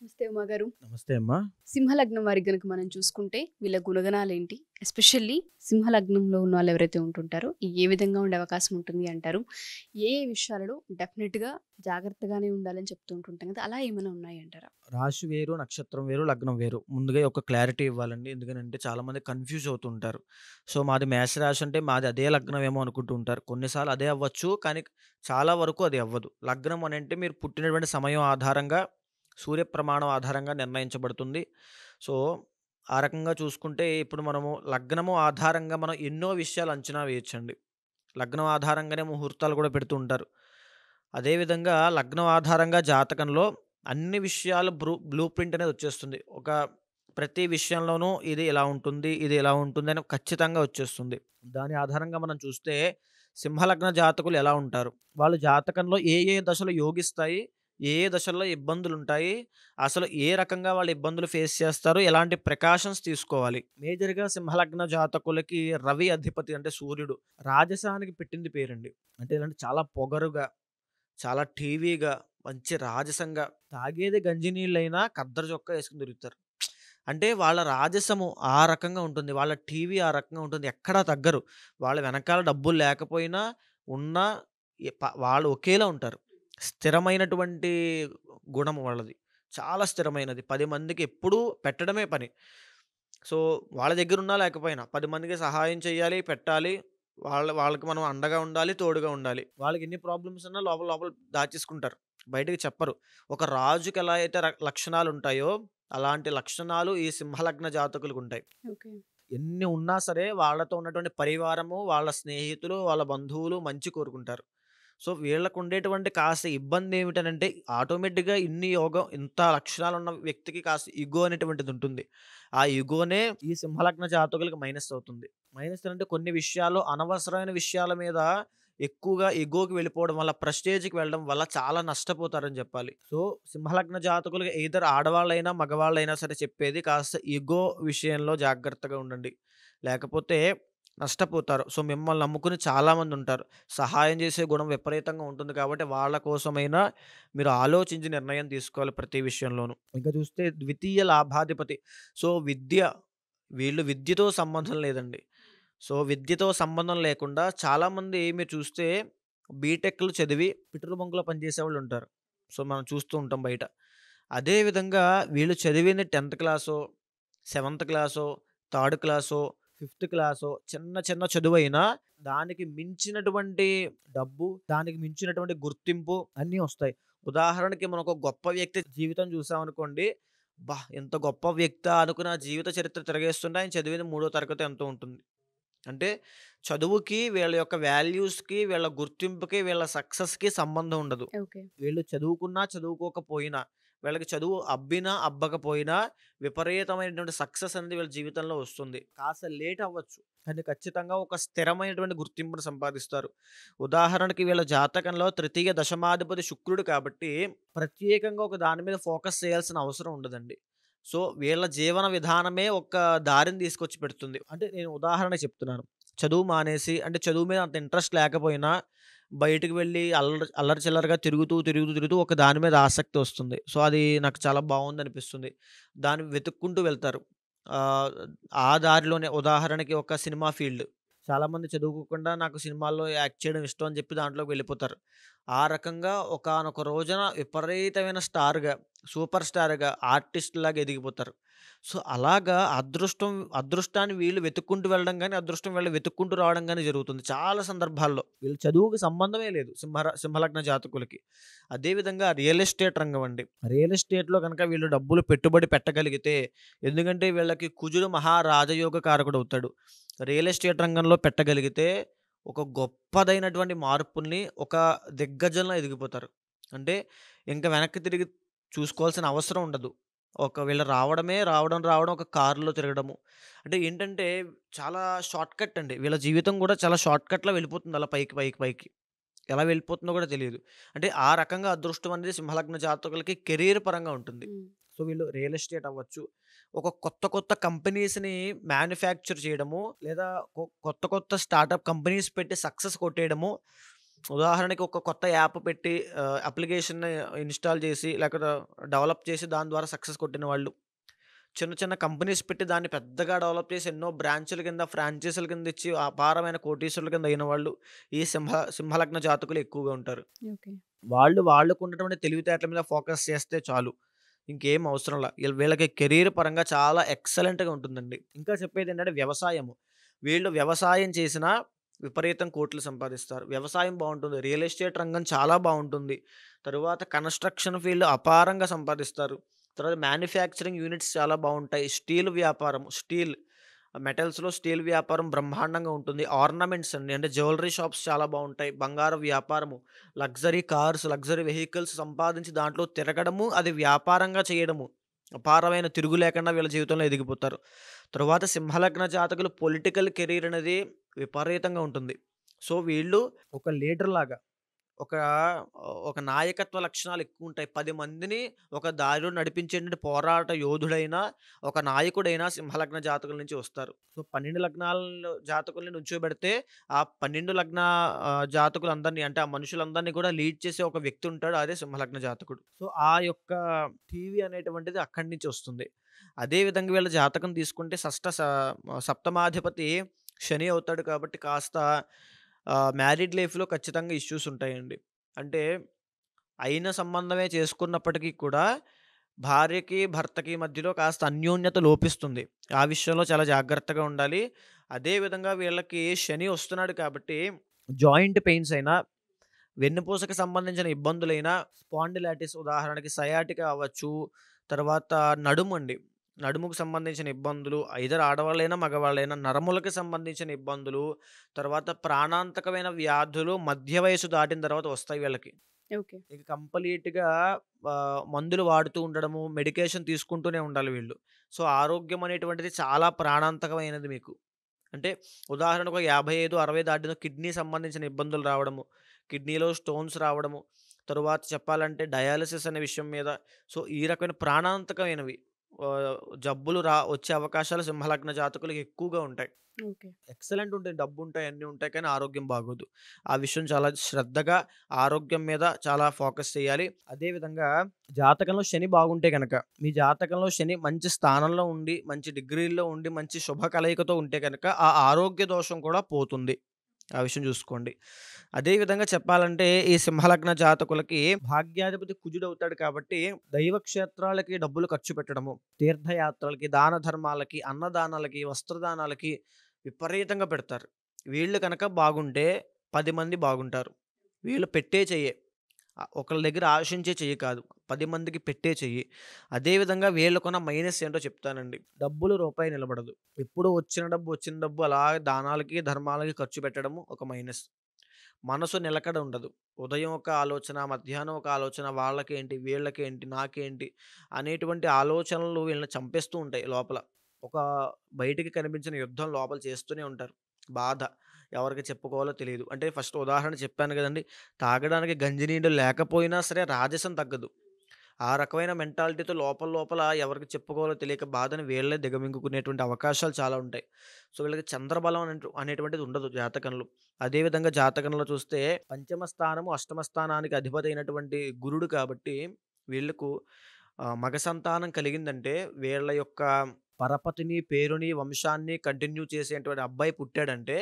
నమస్తే ఉమా గారు. నమస్తే అమ్మా. సింహలగ్నం వారికి గనుక మనం చూసుకుంటే వీళ్ళ గుణగణాలేంటి? ఎస్పెషల్లీ సింహలగ్నంలో ఉన్న వాళ్ళు ఎవరైతే ఉంటుంటారో ఏ విధంగా ఉండే అవకాశం ఉంటుంది అంటారు? ఏ ఏ విషయాలలో డెఫినిట్‌గా జాగ్రత్తగానే ఉండాలని చెప్తూ ఉంటుంటాం కదా! అలా ఏమైనా ఉన్నాయంటారా? రాశి వేరు, నక్షత్రం వేరు, లగ్నం వేరు. ముందుగా ఒక క్లారిటీ ఇవ్వాలండి. ఎందుకనంటే చాలామంది కన్‌ఫ్యూజ్ అవుతుంటారు. సో, మాది మేష రాశి అంటే మాది అదే లగ్నం ఏమో అనుకుంటూ ఉంటారు. కొన్నిసార్లు అదే అవ్వచ్చు. కానీ చాలా వరకు అది అవ్వదు. లగ్నం అనంటే మీరు పుట్టినటువంటి సమయం ఆధారంగా, సూర్య ప్రమాణం ఆధారంగా నిర్ణయించబడుతుంది. సో, ఆ రకంగా చూసుకుంటే ఇప్పుడు మనము లగ్నము ఆధారంగా మనం ఎన్నో విషయాలు అంచనా వేయొచ్చండి. లగ్నం ఆధారంగానే ముహూర్తాలు కూడా పెడుతూ ఉంటారు. అదేవిధంగా లగ్నం ఆధారంగా జాతకంలో అన్ని విషయాలు బ్లూ ప్రింట్ అనేది వచ్చేస్తుంది. ప్రతి విషయంలోనూ ఇది ఇలా ఉంటుంది, ఇది ఇలా ఉంటుంది అని ఖచ్చితంగా వచ్చేస్తుంది. దాని ఆధారంగా మనం చూస్తే సింహలగ్న జాతకులు ఎలా ఉంటారు? వాళ్ళు జాతకంలో ఏ ఏ దశలు యోగిస్తాయి? ఏ ఏ దశల్లో ఇబ్బందులుంటాయి? అసలు ఏ రకంగా వాళ్ళు ఇబ్బందులు ఫేస్ చేస్తారు? ఎలాంటి ప్రికాషన్స్ తీసుకోవాలి? మేజర్‌గా సింహలగ్న జాతకులకి రవి అధిపతి అంటే సూర్యుడు రాజసానికి పెట్టింది పేరండి. అంటే ఇలాంటి చాలా పొగరుగా, చాలా టీవీగా, మంచి రాజసంగా తాగేది గంజి నీళ్ళైనా ఖద్దరు చొక్కా యేసుకొని తిరుగుతారు. అంటే వాళ్ళ రాజసము ఆ రకంగా ఉంటుంది. వాళ్ళ టీవీ ఆ రకంగా ఉంటుంది. ఎక్కడా తగ్గరు. వాళ్ళ వెనకాల డబ్బులు లేకపోయినా, ఉన్నా వాళ్ళు ఒకేలా ఉంటారు. స్థిరమైనటువంటి గుణం వాళ్ళది. చాలా స్థిరమైనది. 10 మందికి ఎప్పుడూ పెట్టడమే పని. సో, వాళ్ళ దగ్గరున్నా లేకపోయినా 10 మందికి సహాయం చేయాలి, పెట్టాలి. వాళ్ళకి మనం అండగా ఉండాలి, తోడుగా ఉండాలి. వాళ్ళకి ఎన్ని ప్రాబ్లమ్స్ ఉన్నా లోపల లోపల దాచేసుకుంటారు. బయటకి చెప్పరు. ఒక రాజుకి ఎలా అయితే లక్షణాలుంటాయో, అలాంటి లక్షణాలు ఈ సింహలగ్న జాతకులకుంటాయి. ఓకే. ఎన్ని ఉన్నా సరే వాళ్ళతో ఉన్నటువంటి పరివారము, వాళ్ళ స్నేహితులు, వాళ్ళ బంధువులు మంచి కోరుకుంటారు. సో, వీళ్ళకుండేటువంటి కాస్త ఇబ్బందేమిటనంటే ఆటోమేటిక్‌గా ఇంత లక్షణాలున్న వ్యక్తికి కాస్త ఇగో అనేటువంటిదుంటుంది. ఆ ఇగోనే ఈ సింహలగ్న జాతకులకి మైనస్ అవుతుంది. మైనస్ అంటే కొన్ని విషయాల్లో అనవసరమైన విషయాల మీద ఎక్కువగా ఇగోకి వెళ్ళిపోవడం వల్ల, ప్రెస్టేజ్‌కి వెళ్ళడం వల్ల చాలా నష్టపోతారని జెప్పాలి. సో, సింహలగ్న జాతకులు ఎయిదర్ ఆడవాళ్ళైనా, మగవాళ్ళైనా సరే చెప్పేది కాస్త ఇగో విషయంలో జాగ్రత్తగా ఉండండి. లేకపోతే నష్టపోతారు. సో, మిమ్మల్ని నమ్ముకొని చాలామందుంటారు. సహాయం చేసే గుణం విపరీతంగా ఉంటుంది కాబట్టి, వాళ్ళ కోసమైనా మీరు ఆలోచించి నిర్ణయం తీసుకోవాలి ప్రతి విషయంలోనూ. ఇంకా చూస్తే ద్వితీయ లాభాధిపతి. సో, వీళ్ళు విద్యతో సంబంధం లేదండి. సో, విద్యతో సంబంధం లేకుండా చాలామంది మీరు చూస్తే బీటెక్‌లు చదివి పెట్రోల్ బంక్‌లో పనిచేసేవాళ్ళుంటారు. సో, మనం చూస్తూ ఉంటాం బయట. అదే విధంగా వీళ్ళు చదివింది 10థ్ క్లాసో, సెవెంత్ క్లాసో, థర్డ్ క్లాసో, ఫిఫ్త్ క్లాసో చిన్న చిన్న చదువైనా దానికి మించినటువంటి డబ్బు, దానికి మించినటువంటి గుర్తింపు అన్నీ వస్తాయి. ఉదాహరణకి మనం ఒక గొప్ప వ్యక్తి జీవితం చూసామనుకోండి. అబ్బా! ఎంత గొప్ప వ్యక్తా అనుకుని ఆ జీవిత చరిత్ర తిరగేస్తుంటే ఆయన చదివింది మూడో తరగతో ఎంతో ఉంటుంది. అంటే చదువుకి, వీళ్ళ యొక్క వాల్యూస్‌కి, వీళ్ళ గుర్తింపుకి, వీళ్ళ సక్సెస్‌కి సంబంధం ఉండదు. ఓకే. వీళ్ళు చదువుకున్నా, చదువుకోకపోయినా, వీళ్ళకి చదువు అబ్బినా, అబ్బకపోయినా విపరీతమైనటువంటి సక్సెస్ అనేది వీళ్ళ జీవితంలో వస్తుంది. కాస్త లేట్ అవ్వచ్చు. కానీ ఖచ్చితంగా ఒక స్థిరమైనటువంటి గుర్తింపును సంపాదిస్తారు. ఉదాహరణకి వీళ్ళ జాతకంలో తృతీయ దశమాధిపతి శుక్రుడు కాబట్టి, ప్రత్యేకంగా ఒక దాని మీద ఫోకస్ చేయాల్సిన అవసరం ఉండదండి. సో, వీళ్ళ జీవన విధానమే ఒక దారిని తీసుకొచ్చి పెడుతుంది. అంటే నేను ఉదాహరణకు చెప్తున్నాను. చదువు మానేసి అంటే చదువు మీద అంత ఇంట్రెస్ట్ లేకపోయినా బయటికి వెళ్ళి అల్లరి చిల్లరగా తిరుగుతూ ఒక దాని మీద ఆసక్తి వస్తుంది. సో, అది నాకు చాలా బావుందనిపిస్తుంది. దాన్ని వెతుక్కుంటూ వెళ్తారు. ఆహ్, ఆ దారిలోనే ఉదాహరణకి ఒక సినిమా ఫీల్డ్. చాలామంది చదువుకోకుండా నాకు సినిమాల్లో యాక్ట్ చేయడం ఇష్టం అని చెప్పి దాంట్లోకి వెళ్ళిపోతారు. ఆ రకంగా ఒకానొక రోజున విపరీతమైన స్టార్‌గా, సూపర్ స్టార్‌గా, ఆర్టిస్ట్‌లాగా ఎదిగిపోతారు. సో, అలాగా అదృష్టాన్ని వీళ్ళు వెతుక్కుంటూ వెళ్ళడం గాని, అదృష్టం వీళ్ళని వెతుక్కుంటూ రావడం గాని జరుగుతుంది. చాలా సందర్భాల్లో. వీళ్ళు చదువుకి సంబంధమే లేదు సింహలగ్న జాతకులకి. అదే విధంగా రియల్ ఎస్టేట్ రంగం అండి. రియల్ ఎస్టేట్‌లో గనక వీళ్ళు డబ్బులు పెట్టుబడి పెట్టగలిగితే ఎందుకంటే వీళ్ళకి కుజుడు మహారాజయోగ కారకుడవుతాడు. రియల్ ఎస్టేట్ రంగంలో పెట్టగలిగితే ఒక గొప్పదైనటువంటి మార్పుల్ని ఒక దిగ్గజంలా ఎదిగిపోతారు. అంటే ఇంక వెనక్కి తిరిగి చూసుకోవాల్సిన అవసరం ఉండదు. వీళ్ళు రావడం ఒక కారులో తిరగడము. అంటే ఏంటంటే చాలా షార్ట్‌కట్ అండి. వీళ్ళ జీవితం గూడా చాలా షార్ట్‌కట్‌లో వెళ్ళిపోతుంది అలా పైకి. ఎలా వెళ్ళిపోతుందో గూడా తెలీదు. అంటే ఆ రకంగా అదృష్టం అనేది సింహలగ్న జాతకులకి కెరియర్ పరంగా ఉంటుంది. హ్మ్. సో, వీళ్ళు రియల్ ఎస్టేట్ అవ్వచ్చు. ఒక కొత్త కంపెనీస్‌ని మ్యానుఫ్యాక్చర్ చేయడము, లేదా కొత్త స్టార్టప్ కంపెనీస్ పెట్టి సక్సెస్ కొట్టేయడము. ఉదాహరణకి ఒక కొత్త యాప్ పెట్టి అప్లికేషన్‌ని ఇన్‌స్టాల్ చేసి లేకపోతే డెవలప్ చేసి దాని ద్వారా సక్సెస్ కొట్టిన వాళ్ళు. చిన్న చిన్న కంపెనీస్ పెట్టి దాన్ని పెద్దగా డెవలప్ చేసి ఎన్నో బ్రాంచుల కింద, ఫ్రాంచైజీల కింద ఇచ్చి అపారమైన కోటీశ్వరుల కింద అయిన వాళ్ళు ఈ సింహలగ్న జాతకులు ఎక్కువగా ఉంటారు. ఓకే. వాళ్ళకున్నటువంటి తెలివితేటల మీద ఫోకస్ చేస్తే చాలు. ఇంకేం అవసరంలా. వీళ్ళకి కెరీర్ పరంగా చాలా ఎక్సలెంట్‌గా ఉంటుందండి. ఇంకా చెప్పేదేంటంటే వ్యవసాయము. వీళ్ళు వ్యవసాయం చేసినా విపరీతం కోట్లు సంపాదిస్తారు. వ్యవసాయం బావుంటుంది. రియల్ ఎస్టేట్ రంగం చాలా బావుంటుంది. తరువాత కన్‌స్ట్రక్షన్ ఫీల్డ్ అపారంగా సంపాదిస్తారు. తర్వాత మ్యానుఫ్యాక్చరింగ్ యూనిట్స్ చాలా బావుంటాయి. స్టీల్ వ్యాపారం, మెటల్స్‌లో స్టీల్ వ్యాపారం బ్రహ్మాండంగా ఉంటుంది. ఆర్నమెంట్స్ అండి. అంటే జ్యువెల్లరీ షాప్స్ చాలా బావుంటాయి. బంగారం వ్యాపారము, లగ్జరీ కార్స్, లగ్జరీ వెహికల్స్ సంపాదించి దాంట్లో తిరగడము, అది వ్యాపారంగా చేయడము. అపారమైన తిరుగు లేకుండా వీళ్ళ జీవితంలో ఎదిగిపోతారు. తరువాత సింహలగ్న జాతకులు పొలిటికల్ కెరీర్ అనేది విపరీతంగా ఉంటుంది. సో, వీళ్ళు ఒక లీడర్‌లాగా ఒక ఒక నాయకత్వ లక్షణాలు ఎక్కువుంటాయి. 10 మందిని ఒక దారిలో నడిపించేటువంటి పోరాట యోధుడైన, ఒక నాయకుడైన సింహలగ్న జాతకుల నుంచి వస్తారు. సో, 12 లగ్నాల్లో జాతకుల్ని నుంచోబెడితే, ఆ 12 జాతకులందరిని అంటే ఆ మనుషులందరిని కూడా లీడ్ చేసే ఒక వ్యక్తి ఉంటాడు. అదే సింహలగ్న జాతకుడు. సో, ఆ యొక్క టీవీ అనేటువంటిది అక్కడి నుంచి వస్తుంది. అదే విధంగా వీళ్ళ జాతకం తీసుకుంటే సప్తమాధిపతి శని అవుతాడు కాబట్టి కాస్త మ్యారీడ్ లైఫ్‌లో ఖచ్చితంగా ఇష్యూస్ ఉంటాయండి. అంటే అయిన సంబంధమే చేసుకున్నప్పటికీ కూడా భార్యకి, భర్తకి మధ్యలో కాస్త అన్యోన్యత లోపిస్తుంది. ఆ విషయంలో చాలా జాగ్రత్తగా ఉండాలి. అదే విధంగా వీళ్ళకి శని వస్తున్నాడు కాబట్టి జాయింట్ పెయిన్స్ అయినా, వెన్నుపూసకి సంబంధించిన ఇబ్బందులైనా, స్పాండిలైటిస్ ఉదాహరణకి సయాటికా అవ్వచ్చు, తర్వాత నడుమండి. నడుముకు సంబంధించిన ఇబ్బందులు ఐదర్ ఆడవాళ్ళైనా, మగవాళ్ళైనా నరములకి సంబంధించిన ఇబ్బందులు, తర్వాత ప్రాణాంతకమైన వ్యాధులు మధ్య వయస్సు దాటిన తర్వాత వస్తాయి వీళ్ళకి. ఓకే. ఇక కంప్లీట్‌గా మందులు వాడుతూ ఉండడము, మెడికేషన్ తీసుకుంటూనే ఉండాలి వీళ్ళు. సో, ఆరోగ్యం అనేటువంటిది చాలా ప్రాణాంతకమైనది మీకు. అంటే ఉదాహరణకు ఒక 55, 60 దాటిన కిడ్నీ సంబంధించిన ఇబ్బందులు రావడము, కిడ్నీలో స్టోన్స్ రావడము, తరువాత చెప్పాలంటే డయాలిసిస్ అనే విషయం మీద సో, ఈ రకమైన ప్రాణాంతకమైనవి జబ్బులు వచ్చే అవకాశాలు సింహలగ్న జాతకులకు ఎక్కువగా ఉంటాయి. ఓకే. ఎక్సలెంట్ ఉంటాయి. డబ్బుంటాయి, అన్నీ ఉంటాయి. కానీ ఆరోగ్యం బాగోదు. ఆ విషయం చాలా శ్రద్ధగా ఆరోగ్యం మీద చాలా ఫోకస్ చేయాలి. అదే విధంగా జాతకంలో శని బాగుంటే గనక, మీ జాతకంలో శని మంచి స్థానంలో ఉండి, మంచి డిగ్రీల్లో ఉండి, మంచి శుభ కలయికతో ఉంటే గనక, ఆ ఆరోగ్య దోషం కూడా పోతుంది. ఆ విషయం చూసుకోండి. అదే విధంగా చెప్పాలంటే ఈ సింహలగ్న జాతకులకి భాగ్యాధిపతి కుజుడవుతాడు కాబట్టి దైవ క్షేత్రాలకి డబ్బులు ఖర్చు పెట్టడము, తీర్థయాత్రలకి, దాన ధర్మాలకి, అన్నదానాలకి, వస్త్రదానాలకి విపరీతంగా పెడతారు. వీళ్ళు కనుక బాగుంటే 10 మంది బాగుంటారు. వీళ్ళు పెట్టే చెయ్యే. ఒకళ్ళ దగ్గర ఆశించే చెయ్యి కాదు. 10 మందికి పెట్టే చెయ్యి. అదే విధంగా వీళ్ళకున్న మైనస్ ఏంటో చెప్తానండి. డబ్బులు రూపాయి నిలబడదు. ఎప్పుడూ వచ్చిన డబ్బు అలా దానాలకి, ధర్మాలకి ఖర్చు పెట్టడము ఒక మైనస్. మనసు నిలకడ ఉండదు. ఉదయం ఒక ఆలోచన, మధ్యాహ్నం ఒక ఆలోచన, వాళ్ళకేంటి, వీళ్ళకేంటి, నాకేంటి అనేటువంటి ఆలోచనలు వీళ్ళని చంపేస్తూ ఉంటాయి లోపల. ఒక బయటికి కనిపించని యుద్ధం లోపల చేస్తూనే ఉంటారు. బాధ. ఎవరికి చెప్పుకోవాలో తెలీదు. అంటే ఫస్ట్ ఉదాహరణ చెప్పాను గదండీ! తాగడానికి గంజి నీళ్ళు లేకపోయినా సరే రాజసం తగ్గదు. ఆ రకమైన మెంటాలిటీతో లోపల లోపల ఎవరికి చెప్పుకోవాలో తెలియక బాధని వీళ్ళే దిగమింగుకునేటువంటి అవకాశాలు చాలా ఉంటాయి. సో, వీళ్ళకి చంద్రబలం అనేటువంటిది ఉండదు జాతకంలో. అదే విధంగా జాతకంలో చూస్తే పంచమ స్థానము, అష్టమ స్థానానికి అధిపతి అయినటువంటి గురుడు కాబట్టి వీళ్ళకు మగ సంతానం కలిగిందంటే వీళ్ళ యొక్క పరపతిని, పేరుని, వంశాన్ని కంటిన్యూ చేసేటువంటి అబ్బాయి పుట్టాడంటే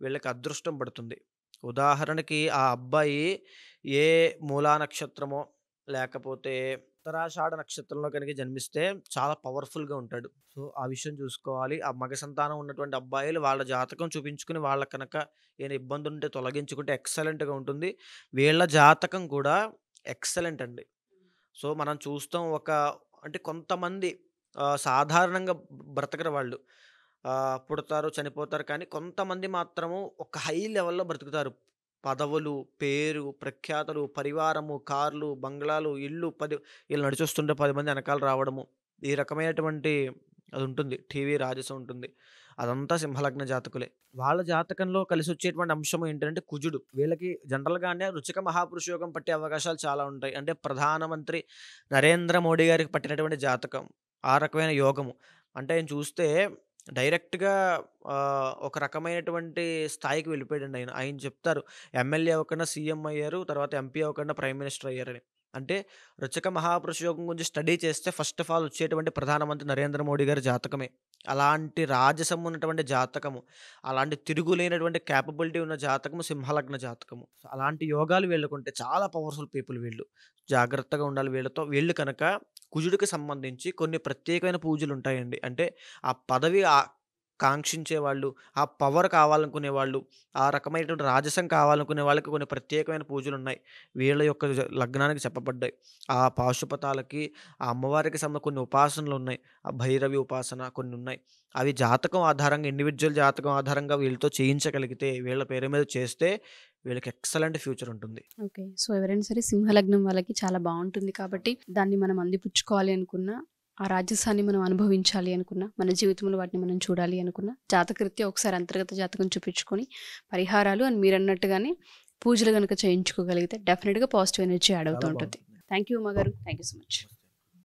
వీళ్ళకి అదృష్టం పడుతుంది. ఉదాహరణకి ఆ అబ్బాయి ఏ మూలా నక్షత్రమో లేకపోతే ఉత్తరాషాఢ నక్షత్రంలో గనుక జన్మిస్తే చాలా పవర్‌ఫుల్‌గా ఉంటాడు. సో, ఆ విషయం చూసుకోవాలి. ఆ మగ సంతానం ఉన్నటువంటి అబ్బాయిలు వాళ్ళ జాతకం చూపించుకొని వాళ్ళకి కనుక ఏమైనా ఇబ్బందుంటే తొలగించుకుంటే ఎక్సలెంట్‌గా ఉంటుంది. వీళ్ళ జాతకం కూడా ఎక్సలెంట్ అండి. సో, మనం చూస్తాం అంటే కొంతమంది సాధారణంగా బ్రతకరు వాళ్ళు. పుడతారు, చనిపోతారు కానీ కొంతమంది మాత్రము ఒక హై లెవెల్‌లో బ్రతుకుతారు. పదవులు, పేరు, ప్రఖ్యాతలు, పరివారము, కార్లు, బంగ్లాలు, ఇల్లు ఈళ్ళు నడిచొస్తుంటే 10 మంది ఎనకాల రావడము. ఈ రకమైనటువంటి అదుంటుంది. టీవీ రాజసం ఉంటుంది. అదంతా సింహలగ్న జాతకులే. వాళ్ళ జాతకంలో కలిసొచ్చేటువంటి అంశం ఏంటంటే కుజుడు. వీళ్ళకి జనరల్‌గానే రుచిక మహాపురుష యోగం పట్టే అవకాశాలు చాలా ఉంటాయి. అంటే ప్రధానమంత్రి నరేంద్ర మోడీ గారికి పట్టినటువంటి జాతకం. ఆ రకమైన యోగము. అంటే ఆయన చూస్తే డైరెక్ట్‌గా ఒక రకమైనటువంటి స్థాయికి వెళ్ళిపోయాడండి ఆయన. ఆయన చెప్తారు ఎమ్మెల్యే అవ్వకుండా సీఎం అయ్యారు. తర్వాత ఎంపీ అవ్వకుండా ప్రైమ్ మినిస్టర్ అయ్యారని. అంటే 'రుచిక మహాపురుష యోగం' గురించి స్టడీ చేస్తే ఫస్ట్ ఆఫ్ ఆల్ వచ్చేటువంటి ప్రధానమంత్రి నరేంద్ర మోడీ గారి జాతకమే. అలాంటి రాజసం ఉన్నటువంటి జాతకము, అలాంటి తిరుగులేనటువంటి కేపబిలిటీ ఉన్న జాతకము సింహలగ్న జాతకము. సో, అలాంటి యోగాలు వీళ్ళకుంటే చాలా పవర్‌ఫుల్ పీపుల్ వీళ్ళు. జాగ్రత్తగా ఉండాలి వీళ్ళతో. వీళ్ళు కనుక కుజుడికి సంబంధించి కొన్ని ప్రత్యేకమైన పూజలుంటాయండి. అంటే ఆ పదవి కాంక్షించేవాళ్ళు, ఆ పవర్ కావాలనుకునేవాళ్ళు, ఆ రకమైనటువంటి రాజసం కావాలనుకునే వాళ్ళకి కొన్ని ప్రత్యేకమైన పూజలున్నాయి. వీళ్ళ యొక్క లగ్నానికి చెప్పబడ్డాయి. ఆ పాశుపతాలకి, ఆ అమ్మవారికి కొన్ని ఉపాసనలున్నాయి. ఆ భైరవి ఉపాసన కొన్నున్నాయి. అవి జాతకం ఆధారంగా ఇండివిడ్యువల్ జాతకం ఆధారంగా వీళ్ళతో చేయించగలిగితే, వీళ్ళ పేరు మీద చేస్తే వీళ్ళకి ఎక్సలెంట్ ఫ్యూచర్ ఉంటుంది. ఓకే. సో, ఎవరైనా సరే సింహలగ్నం వాళ్ళకి చాలా బావుంటుంది కాబట్టి, దాన్ని మనం అందిపుచ్చుకోవాలి అనుకున్నా, ఆ రాజసాన్ని మనం అనుభవించాలి అనుకున్నా, మన జీవితంలో వాటిని మనం చూడాలి అనుకున్నా, జాతకరీత్యా ఒకసారి అంతర్గత జాతకం చూపించుకొని, పరిహారాలు అండ్ మీరన్నట్టుగానే పూజలు గనుక చేయించుకోగలిగితే డెఫినిట్‌గా పాజిటివ్ ఎనర్జీ యాడ్ అవుతూ చాలా ఉంటుంది. బావుంటుంది. థాంక్ యూ ఉమా గారు. Thank you so much.